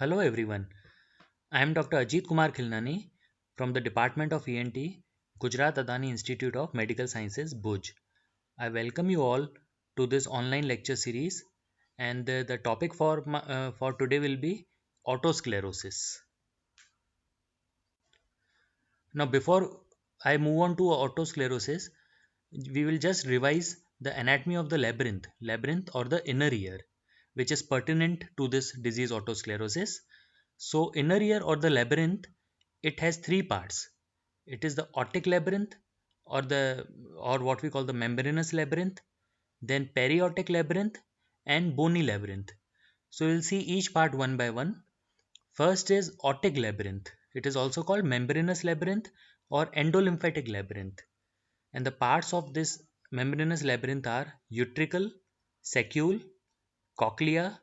Hello everyone. I am Dr. Ajit Kumar Khilnani from the Department of ENT, Gujarat Adani Institute of Medical Sciences, Bhuj. I welcome you all to this online lecture series, and the topic for today will be autosclerosis. Now, before I move on to autosclerosis, we will just revise the anatomy of the labyrinth or the inner ear, which is pertinent to this disease autosclerosis. So, inner ear or the labyrinth, it has three parts. It is the otic labyrinth or what we call the membranous labyrinth, then periotic labyrinth and bony labyrinth. So we'll see each part one by one. First is otic labyrinth. It is also called membranous labyrinth or endolymphatic labyrinth. And the parts of this membranous labyrinth are utricle, saccule, cochlea,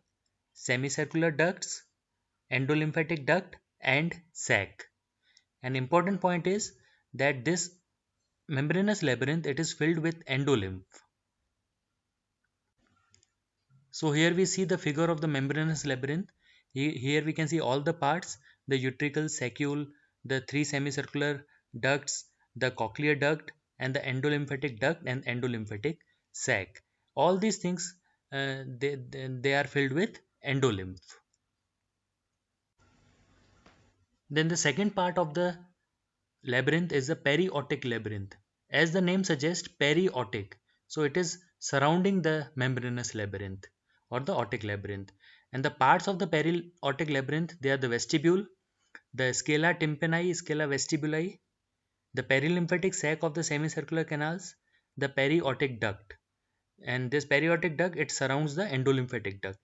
semicircular ducts, endolymphatic duct, and sac. An important point is that this membranous labyrinth, it is filled with endolymph. So here we see the figure of the membranous labyrinth. Here we can see all the parts: the utricle, saccule, the three semicircular ducts, the cochlear duct, and the endolymphatic duct and endolymphatic sac. All these things, they are filled with endolymph. Then the second part of the labyrinth is the periotic labyrinth. As the name suggests, periotic. So it is surrounding the membranous labyrinth or the otic labyrinth. And the parts of the periotic labyrinth, they are the vestibule, the scala tympani, scala vestibuli, the perilymphatic sac of the semicircular canals, the periotic duct. And this periotic duct, it surrounds the endolymphatic duct.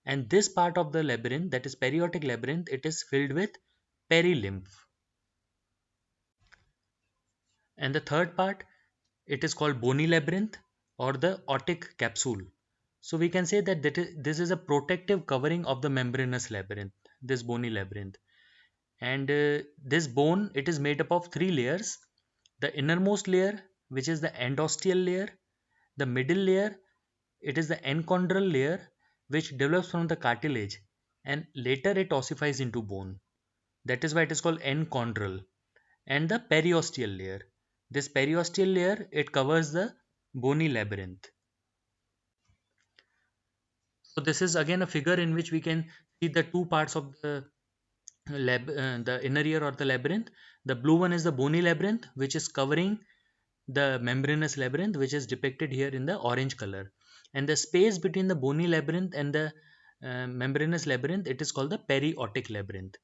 And this part of the labyrinth, that is periotic labyrinth, it is filled with perilymph. And the third part, it is called bony labyrinth or the otic capsule. So we can say that this is a protective covering of the membranous labyrinth, this bony labyrinth. And this bone, it is made up of three layers: the innermost layer, which is the endosteal layer; the middle layer, it is the enchondral layer, which develops from the cartilage, and later it ossifies into bone. That is why it is called enchondral. And the periosteal layer. This periosteal layer, it covers the bony labyrinth. So this is again a figure in which we can see the two parts of the inner ear or the labyrinth. The blue one is the bony labyrinth, which is covering the membranous labyrinth, which is depicted here in the orange color. And the space between the bony labyrinth and the membranous labyrinth, it is called the periotic labyrinth.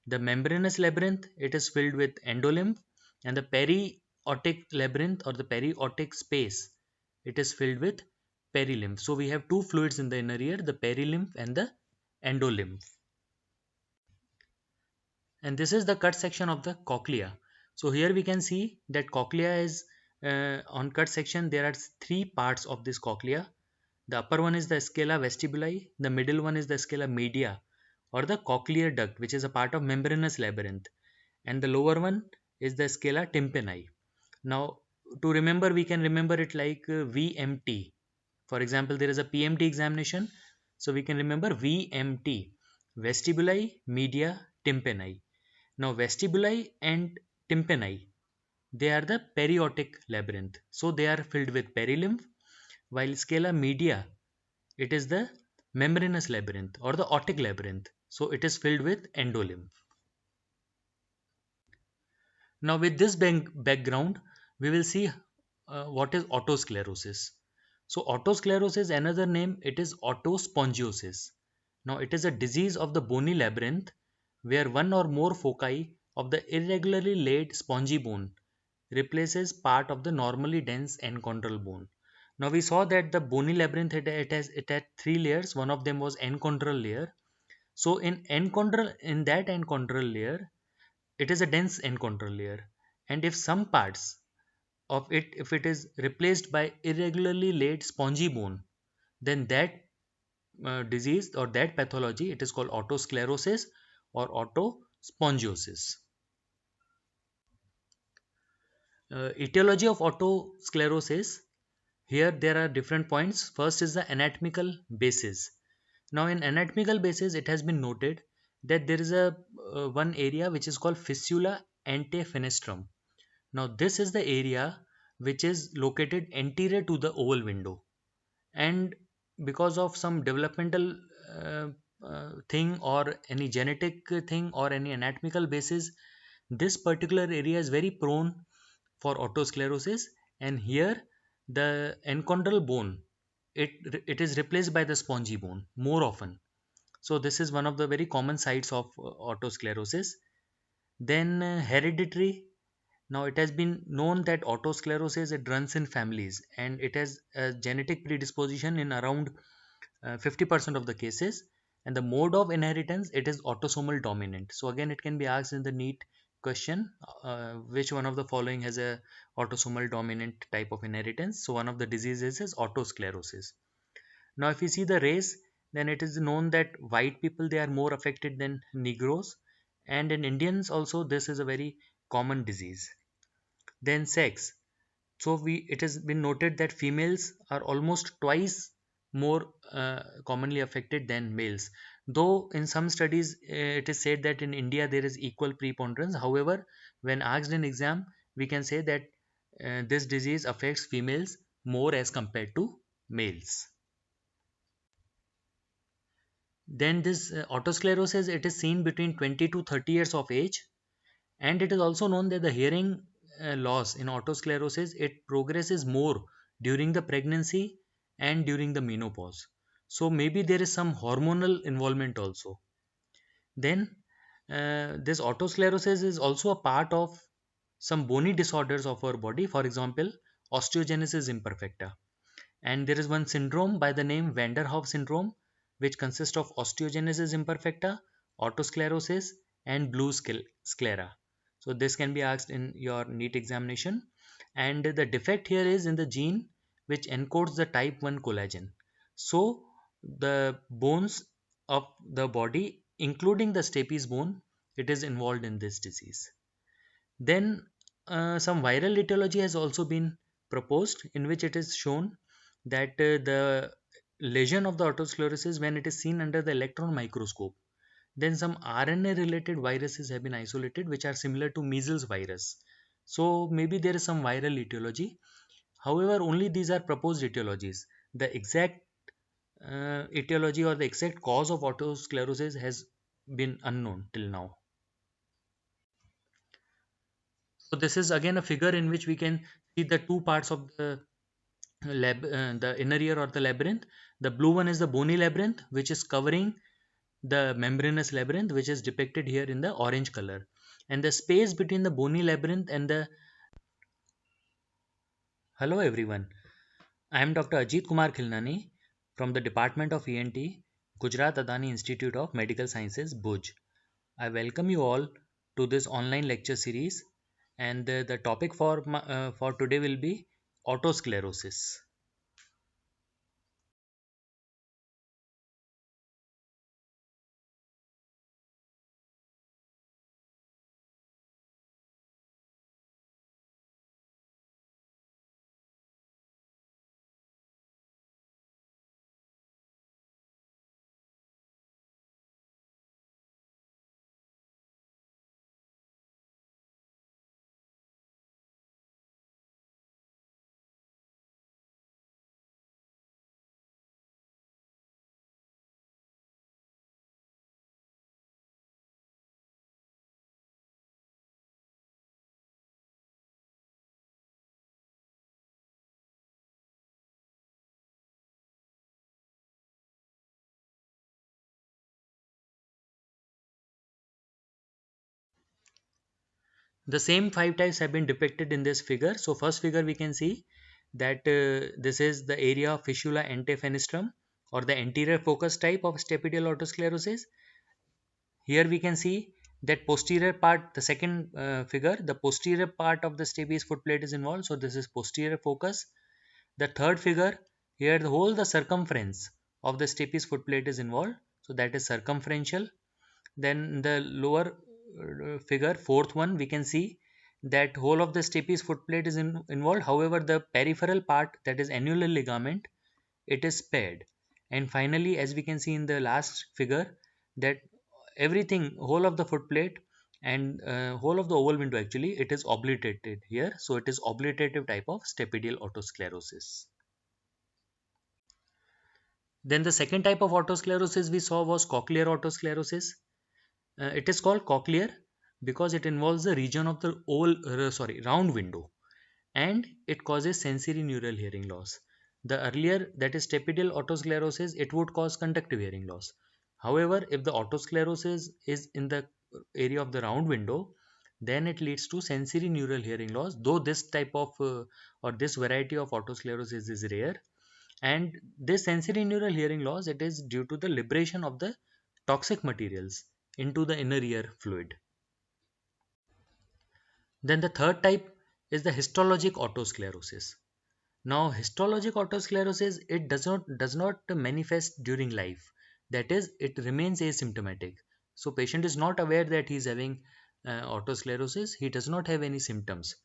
The membranous labyrinth, it is filled with endolymph, and the periotic labyrinth or the periotic space, it is filled with perilymph. So we have two fluids in the inner ear, the perilymph and the endolymph. And this is the cut section of the cochlea. So here we can see that cochlea is on cut section. There are three parts of this cochlea. The upper one is the scala vestibuli, the middle one is the scala media or the cochlear duct, which is a part of membranous labyrinth, and the lower one is the scala tympani. Now to remember, we can remember it like VMT. For example, there is a PMT examination, so we can remember VMT: vestibuli, media, tympani. Now vestibuli and tympani, they are the periotic labyrinth. So they are filled with perilymph, while scala media, it is the membranous labyrinth or the otic labyrinth. So it is filled with endolymph. Now with this background, we will see what is autosclerosis. So autosclerosis, another name, it is autospongiosis. Now it is a disease of the bony labyrinth where one or more foci of the irregularly laid spongy bone replaces part of the normally dense enchondral bone. Now we saw that the bony labyrinth, it had three layers. One of them was enchondral layer. So in that enchondral layer, it is a dense enchondral layer. And if some parts of it, if it is replaced by irregularly laid spongy bone, then that disease or that pathology, it is called autosclerosis or autospongiosis. Etiology of autosclerosis, here there are different points. First is the anatomical basis. Now in anatomical basis, it has been noted that there is a one area which is called fistula antefenestrum. Now this is the area which is located anterior to the oval window, and because of some developmental uh, thing or any genetic thing or any anatomical basis, this particular area is very prone for autosclerosis. And here the enchondral bone, it is replaced by the spongy bone more often. So this is one of the very common sites of autosclerosis. Then hereditary. Now it has been known that autosclerosis, it runs in families, and it has a genetic predisposition in around 50% of the cases. And the mode of inheritance, it is autosomal dominant. So again, it can be asked in the NEET question, which one of the following has a autosomal dominant type of inheritance. So one of the diseases is autosclerosis. Now if you see the race, then it is known that white people, they are more affected than Negroes, and in Indians also this is a very common disease. Then sex. So we it has been noted that females are almost twice more commonly affected than males. Though in some studies it is said that in India there is equal preponderance. However, when asked in exam, we can say that this disease affects females more as compared to males. Then this autosclerosis, it is seen between 20 to 30 years of age, and it is also known that the hearing loss in autosclerosis, it progresses more during the pregnancy and during the menopause. So maybe there is some hormonal involvement also. Then this autosclerosis is also a part of some bony disorders of our body. For example, osteogenesis imperfecta. And there is one syndrome by the name Van der Hoef syndrome, which consists of osteogenesis imperfecta, autosclerosis, and blue sclera. So this can be asked in your NEET examination. And the defect here is in the gene which encodes the type 1 collagen. So the bones of the body, including the stapes bone, it is involved in this disease. Then some viral etiology has also been proposed, in which it is shown that the lesion of the autosclerosis, when it is seen under the electron microscope, then some RNA related viruses have been isolated which are similar to measles virus. So maybe there is some viral etiology. However, only these are proposed etiologies. The exact etiology or the exact cause of autosclerosis has been unknown till now. So this is again a figure in which we can see the two parts of the inner ear or the labyrinth. The blue one is the bony labyrinth, which is covering the membranous labyrinth, which is depicted here in the orange color. And the space between the bony labyrinth and the... Hello everyone, I am Dr. Ajit Kumar Khilnani from the Department of ENT, Gujarat Adani Institute of Medical Sciences, Bhuj. I welcome you all to this online lecture series, and the topic for today will be autosclerosis. The same five types have been depicted in this figure. So first figure we can see that this is the area of fistula antefenestrum, or the anterior focus type of stapedial autosclerosis. Here we can see that posterior part, the second figure, the posterior part of the stapes footplate is involved. So this is posterior focus. The third figure, here the whole the circumference of the stapes footplate is involved. So that is circumferential. Then the lower figure, fourth one, we can see that whole of the stapes footplate is involved. However, the peripheral part, that is annular ligament, it is spared. And finally, as we can see in the last figure, that everything, whole of the foot plate and whole of the oval window, actually it is obliterated here, so it is obliterative type of stapedial autosclerosis. Then the second type of autosclerosis we saw was cochlear autosclerosis. It is called cochlear because it involves the region of the round window, and it causes sensory neural hearing loss. The earlier, that is stapedial autosclerosis, it would cause conductive hearing loss. However, if the autosclerosis is in the area of the round window, then it leads to sensory neural hearing loss. Though this type of or this variety of autosclerosis is rare, and this sensory neural hearing loss, it is due to the liberation of the toxic materials into the inner ear fluid. Then the third type is the histologic autosclerosis. Now, histologic autosclerosis, it does not manifest during life. That is, it remains asymptomatic. So, patient is not aware that he is having autosclerosis. He does not have any symptoms.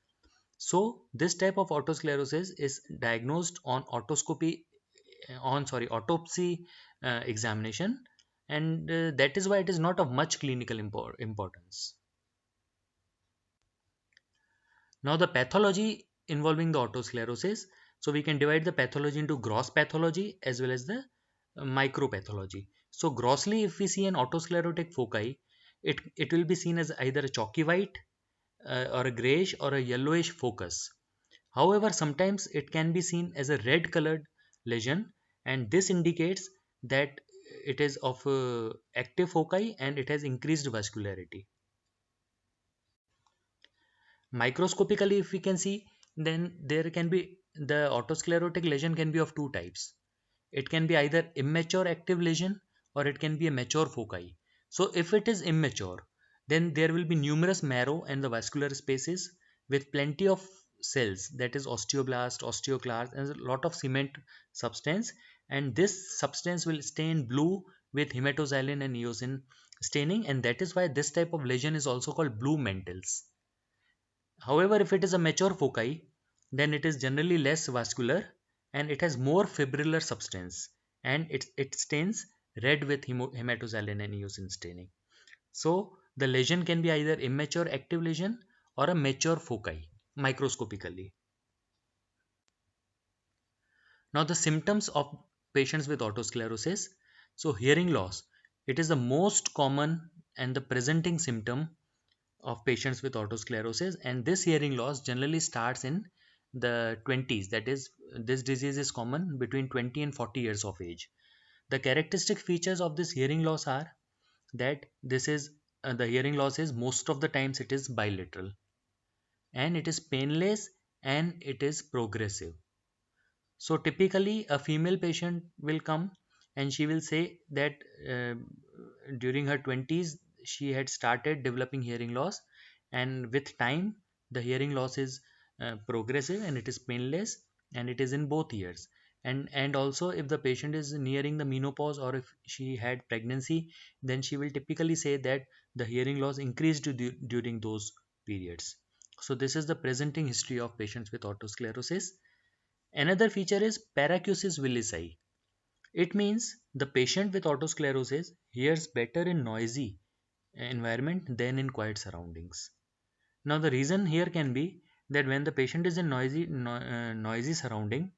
So, this type of autosclerosis is diagnosed on autopsy examination, and that is why it is not of much clinical importance. Now, the pathology involving the autosclerosis. So, we can divide the pathology into gross pathology as well as the micropathology. So, grossly, if we see an autosclerotic foci, it will be seen as either a chalky white or a grayish or a yellowish focus. However, sometimes it can be seen as a red colored lesion, and this indicates that it is of active foci and it has increased vascularity. Microscopically, if we can see, then there can be the autosclerotic lesion can be of two types. It can be either immature active lesion or it can be a mature foci. So if it is immature, then there will be numerous marrow and the vascular spaces with plenty of cells, that is osteoblast, osteoclast, and a lot of cement substance, and this substance will stain blue with hematoxylin and eosin staining, and that is why this type of lesion is also called blue mantles. However, if it is a mature foci, then it is generally less vascular and it has more fibrillar substance, and it stains red with hematoxylin and eosin staining. So the lesion can be either immature active lesion or a mature foci microscopically. Now the symptoms of patients with autosclerosis. So hearing loss, it is the most common and the presenting symptom of patients with autosclerosis, and this hearing loss generally starts in the 20s. That is, this disease is common between 20 and 40 years of age. The characteristic features of this hearing loss are that this is the hearing loss is most of the times it is bilateral, and it is painless, and it is progressive. So typically, a female patient will come and she will say that during her 20s she had started developing hearing loss, and with time the hearing loss is progressive and it is painless, and it is in both ears. And also, if the patient is nearing the menopause or if she had pregnancy, then she will typically say that the hearing loss increased during those periods. So this is the presenting history of patients with autosclerosis. Another feature is paracusis willisii. It means the patient with autosclerosis hears better in noisy environment than in quiet surroundings. Now the reason here can be that when the patient is in noisy surrounding,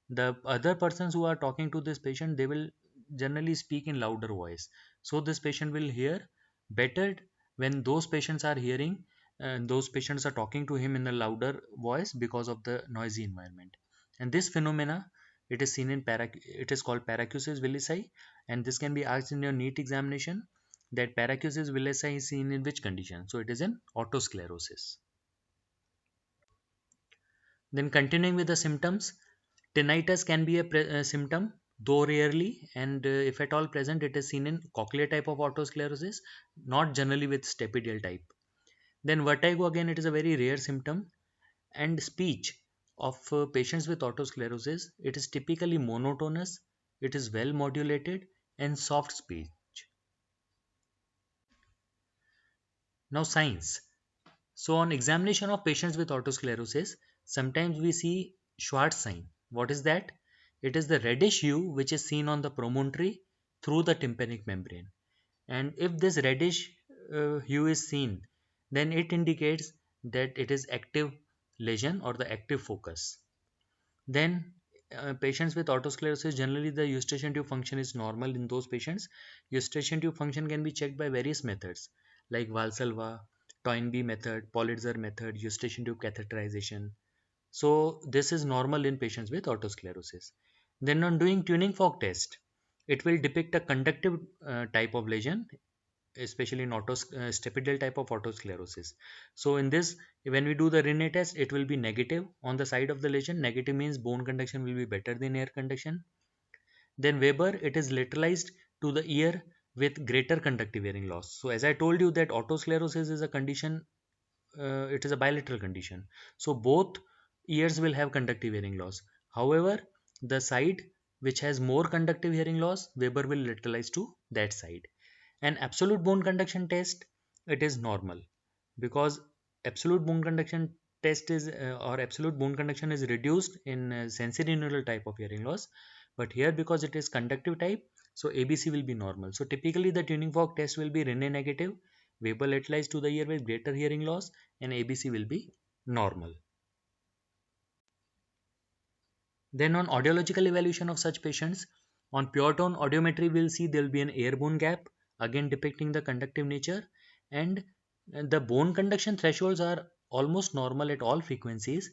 the other persons who are talking to this patient, they will generally speak in louder voice. So this patient will hear better when those patients are hearing, and those patients are talking to him in a louder voice because of the noisy environment. And this phenomena, it is seen in it is called paracusis willisii, and this can be asked in your NEET examination, that paracusis willisii is seen in which condition. So it is in autosclerosis. Then continuing with the symptoms, tinnitus can be a symptom, though rarely, and if at all present, it is seen in cochlear type of autosclerosis, not generally with stapedial type. Then vertigo, again, it is a very rare symptom, and speech of patients with autosclerosis, it is typically monotonous, it is well modulated, and soft speech. Now signs. So on examination of patients with autosclerosis, sometimes we see Schwartz sign. What is that? It is the reddish hue which is seen on the promontory through the tympanic membrane. And if this reddish hue is seen, then it indicates that it is active lesion or the active focus. Then patients with autosclerosis, generally the eustachian tube function is normal in those patients. Eustachian tube function can be checked by various methods like Valsalva, Toynbee method, Politzer method, eustachian tube catheterization. So this is normal in patients with autosclerosis. Then on doing tuning fork test, it will depict a conductive type of lesion, especially in stapedial type of autosclerosis. So in this, when we do the Rinne test, it will be negative on the side of the lesion. Negative means bone conduction will be better than air conduction. Then Weber, it is lateralized to the ear with greater conductive hearing loss. So as I told you that autosclerosis is a condition, it is a bilateral condition. So both ears will have conductive hearing loss. However, the side which has more conductive hearing loss, Weber will lateralize to that side. An absolute bone conduction test, it is normal, because absolute bone conduction test is or absolute bone conduction is reduced in sensorineural type of hearing loss, but here because it is conductive type, so ABC will be normal. So typically the tuning fork test will be Rinne negative, Weber lateralized to the ear with greater hearing loss, and ABC will be normal. Then on audiological evaluation of such patients, on pure tone audiometry we'll see there will be an air bone gap, again depicting the conductive nature, and the bone conduction thresholds are almost normal at all frequencies,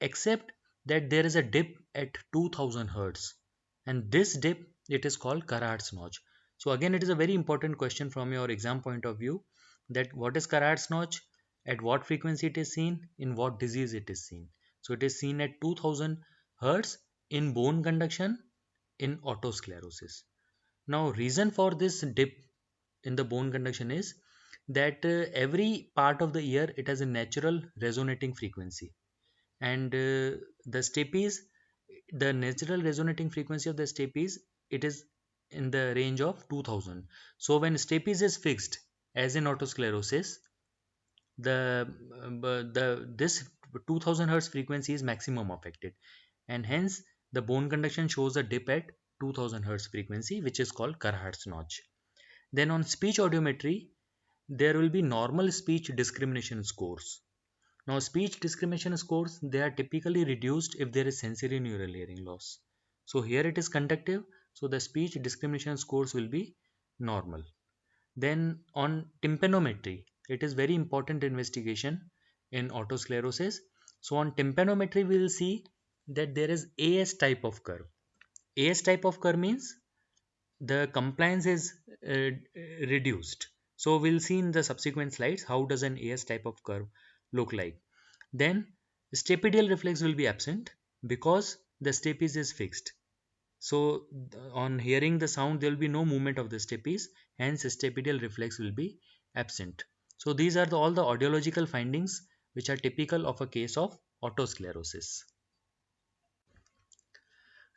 except that there is a dip at 2000 hertz, and this dip, it is called Carhart's notch. So again, it is a very important question from your exam point of view, that what is Carhart's notch, at what frequency it is seen, in what disease it is seen. So it is seen at 2000 hertz in bone conduction in autosclerosis. Now reason for this dip in the bone conduction is that every part of the ear, it has a natural resonating frequency, and the stapes, the natural resonating frequency of the stapes, it is in the range of 2000. So when stapes is fixed, as in autosclerosis, the this 2000 hertz frequency is maximum affected, and hence the bone conduction shows a dip at 2000 hertz frequency, which is called Carhart's notch. Then on speech audiometry, there will be normal speech discrimination scores. Now, speech discrimination scores, they are typically reduced if there is sensory neural hearing loss. So here it is conductive, so the speech discrimination scores will be normal. Then on tympanometry, it is very important investigation in autosclerosis. So on tympanometry, we will see that there is AS type of curve. AS type of curve means the compliance is reduced. So we'll see in the subsequent slides how does an AS type of curve look like. Then stapedial reflex will be absent because the stapes is fixed. So on hearing the sound, there will be no movement of the stapes, hence stapedial reflex will be absent. So these are all the audiological findings which are typical of a case of autosclerosis.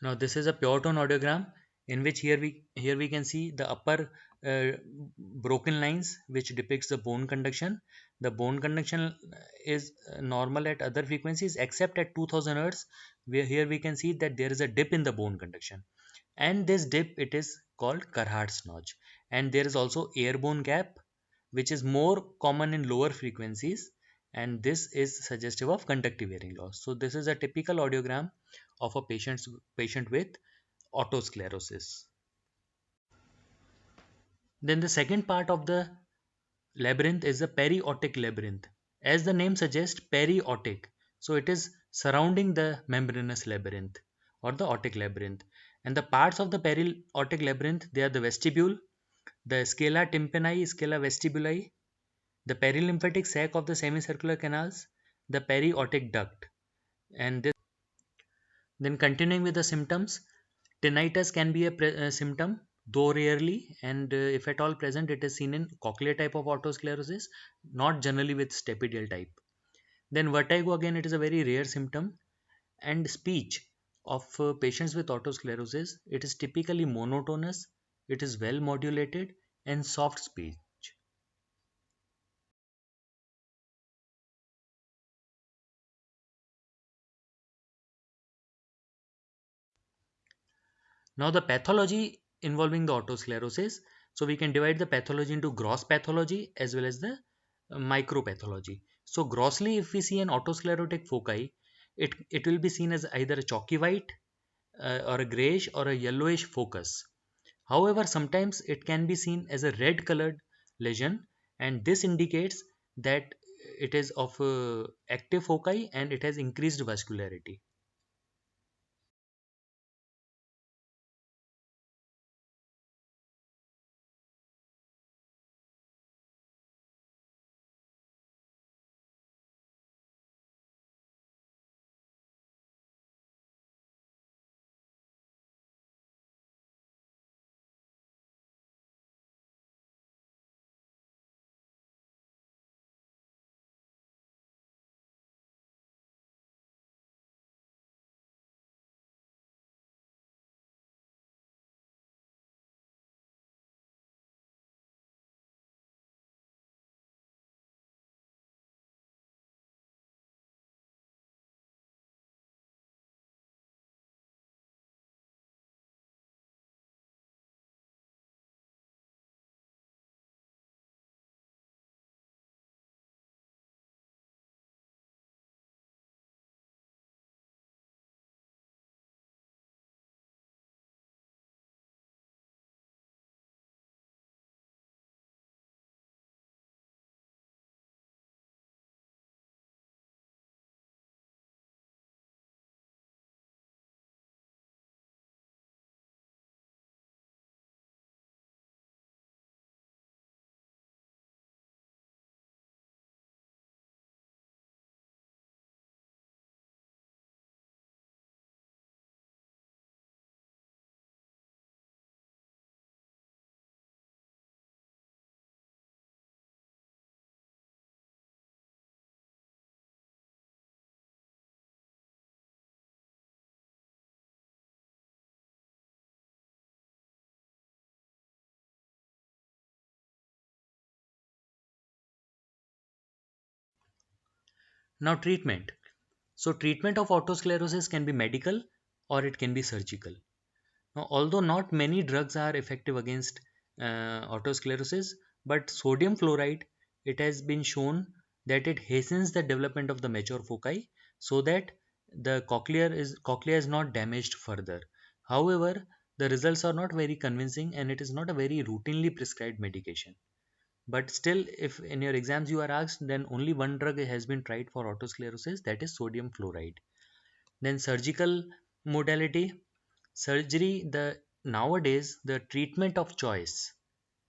Now this is a pure tone audiogram in which here we can see the upper uh, broken lines which depicts the bone conduction. The bone conduction is normal at other frequencies except at 2000 hertz, where here we can see that there is a dip in the bone conduction, and this dip, it is called Carhart's notch. And there is also airborne gap, which is more common in lower frequencies, and this is suggestive of conductive hearing loss. So this is a typical audiogram of a patient with autosclerosis. Then the second part of the labyrinth is the periotic labyrinth. As the name suggests, periotic. So it is surrounding the membranous labyrinth or the otic labyrinth. And the parts of the periotic labyrinth, they are the vestibule, the scala tympani, scala vestibuli, the perilymphatic sac of the semicircular canals, the periotic duct. And this, then continuing with the symptoms, tinnitus can be a symptom, though rarely, and if at all present, it is seen in cochlear type of autosclerosis, not generally with stapedial type. Then vertigo, again, it is a very rare symptom, and speech of patients with autosclerosis, it is typically monotonous, it is well modulated, and soft speech. Now, the pathology involving the autosclerosis. So we can divide the pathology into gross pathology as well as the micropathology. So grossly, if we see an autosclerotic foci, it will be seen as either a chalky white or a grayish or a yellowish focus. However, sometimes it can be seen as a red colored lesion, and this indicates that it is of active foci and it has increased vascularity. Now, treatment. So, treatment of autosclerosis can be medical or it can be surgical. Now, although not many drugs are effective against autosclerosis, but sodium fluoride, it has been shown that it hastens the development of the mature foci so that the cochlea is not damaged further. However, the results are not very convincing and it is not a very routinely prescribed medication. But still, if in your exams you are asked, then only one drug has been tried for autosclerosis, that is sodium fluoride. Then surgical modality. Surgery, the nowadays the treatment of choice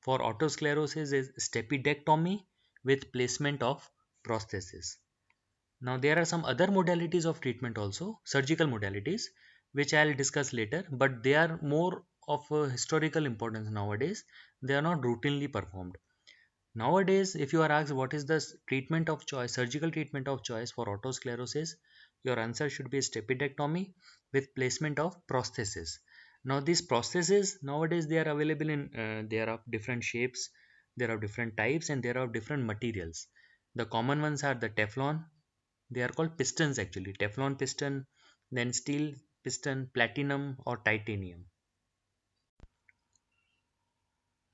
for autosclerosis is stapedectomy with placement of prosthesis. Now there are some other modalities of treatment also, surgical modalities, which I'll discuss later, but they are more of a historical importance nowadays. They are not routinely performed. Nowadays, if you are asked what is the treatment of choice, surgical treatment of choice for autosclerosis, your answer should be stapedectomy with placement of prosthesis. Now, these prostheses nowadays they are available in they are of different shapes, there are different types, and there are different materials. The common ones are the Teflon. They are called pistons actually. Teflon piston, then steel piston, platinum or titanium.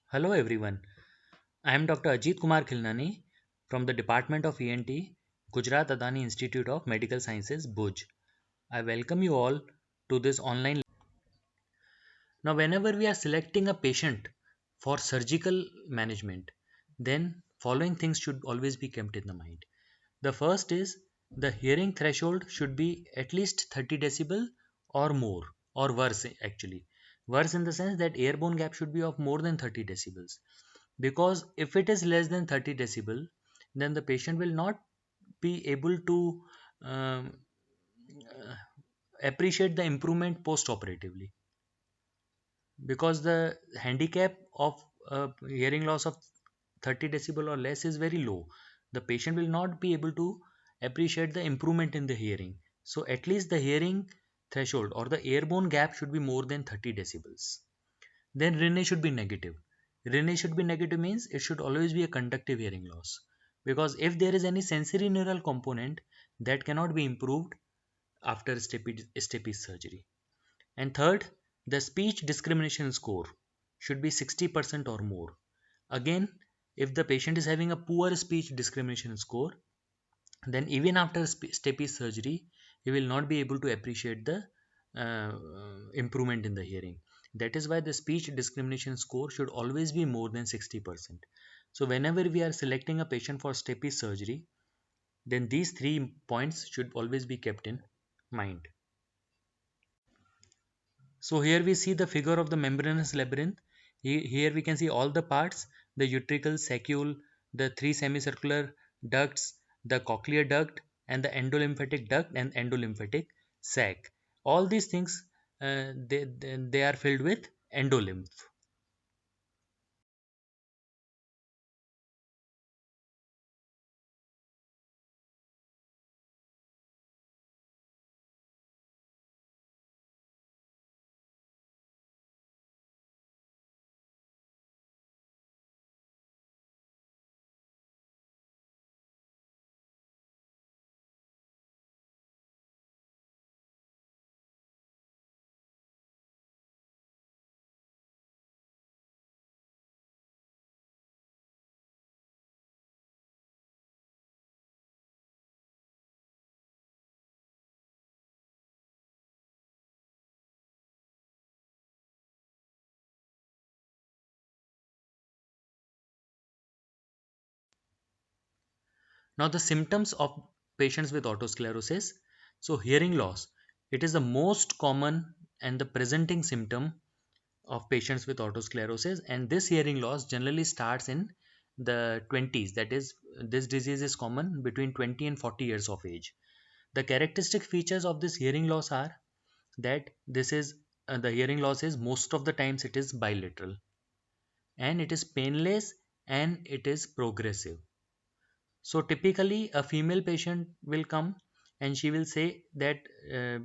Hello everyone. I am Dr. Ajit Kumar Khilnani from the Department of ENT, Gujarat Adani Institute of Medical Sciences, Bhuj. I welcome you all to this online. Now, whenever we are selecting a patient for surgical management, then following things should always be kept in the mind. The first is the hearing threshold should be at least 30 decibel or more, or worse actually. Worse in the sense that airborne gap should be of more than 30 decibels. Because if it is less than 30 decibel, then the patient will not be able to um, uh, appreciate the improvement post operatively, because the handicap of hearing loss of 30 decibel or less is very low. The patient will not be able to appreciate the improvement in the hearing. So at least the hearing threshold or the airborne gap should be more than 30 decibels. Then Rene should be negative. Rene should be negative means it should always be a conductive hearing loss, because if there is any sensory neural component, that cannot be improved after stapes surgery. And third, the speech discrimination score. should be 60% or more. Again, if the patient is having a poor speech discrimination score, then even after step surgery, he will not be able to appreciate the improvement in the hearing. That is why the speech discrimination score should always be more than 60%. So whenever we are selecting a patient for step surgery, then these 3 points should always be kept in mind. So here we see the figure of the membranous labyrinth. Here we can see all the parts: the utricle, saccule, the three semicircular ducts, the cochlear duct, and the endolymphatic duct and endolymphatic sac. All these things, they are filled with endolymph. Now the symptoms of patients with autosclerosis. So hearing loss, it is the most common and the presenting symptom of patients with autosclerosis, and this hearing loss generally starts in the 20s. That is, this disease is common between 20 and 40 years of age. The characteristic features of this hearing loss are that this is the hearing loss is most of the times it is bilateral, and it is painless, and it is progressive. So typically, a female patient will come and she will say that uh,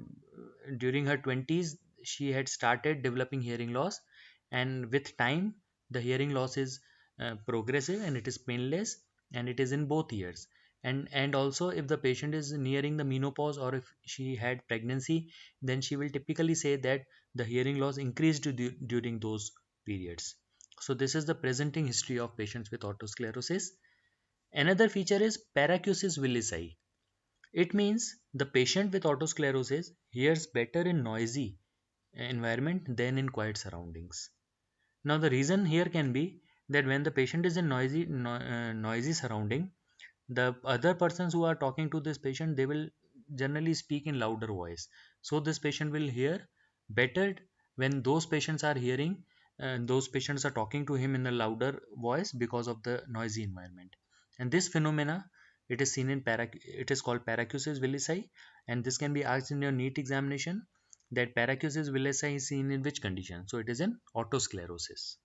during her 20s she had started developing hearing loss, and with time the hearing loss is progressive, and it is painless, and it is in both ears. And also, if the patient is nearing the menopause, or if she had pregnancy, then she will typically say that the hearing loss increased during those periods. So this is the presenting history of patients with autosclerosis. Another feature is paracusis willisii. It means the patient with autosclerosis hears better in noisy environment than in quiet surroundings. Now the reason here can be that when the patient is in noisy surrounding, the other persons who are talking to this patient, they will generally speak in louder voice. So this patient will hear better when those patients are hearing, those patients are talking to him in a louder voice because of the noisy environment. And this phenomena, it is seen in it is called paracusis willisii, and this can be asked in your NEET examination, that paracusis willisii is seen in which condition. So it is in autosclerosis.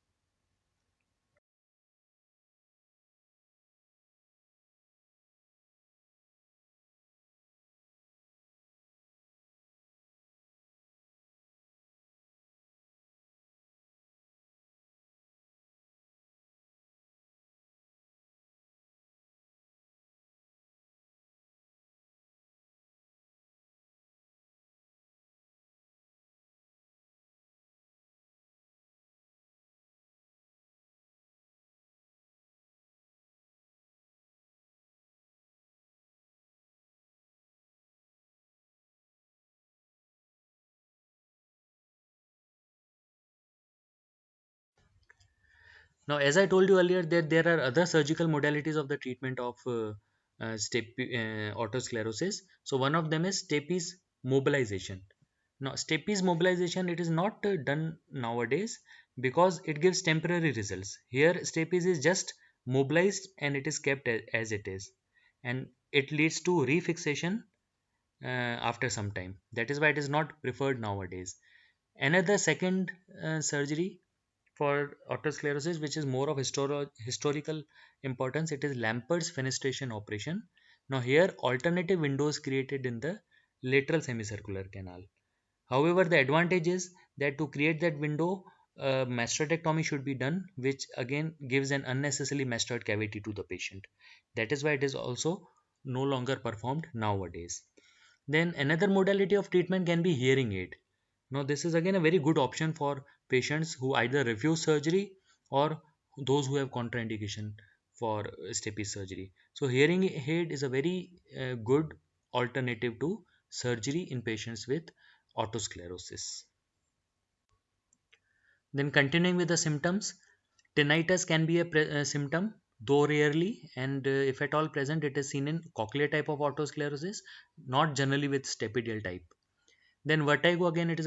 Now, as I told you earlier, that there are other surgical modalities of the treatment of autosclerosis. So, one of them is stapes mobilization. Now, stapes mobilization, it is not done nowadays because it gives temporary results. Here, stapes is just mobilized and it is kept as it is, and it leads to refixation after some time. That is why it is not preferred nowadays. Another second surgery for autosclerosis, which is more of historical importance, it is Lampert's fenestration operation. Now here alternative windows created in the lateral semicircular canal. However, the advantage is that to create that window, mastectomy should be done, which again gives an unnecessarily mastoid cavity to the patient. That is why it is also no longer performed nowadays. Then another modality of treatment can be hearing aid. Now, this is again a very good option for patients who either refuse surgery or those who have contraindication for stapes surgery. So, hearing aid is a very good alternative to surgery in patients with autosclerosis. Then, continuing with the symptoms, tinnitus can be a symptom, though rarely, and if at all present, it is seen in cochlear type of autosclerosis, not generally with stapedial type. Then vertigo, again, it is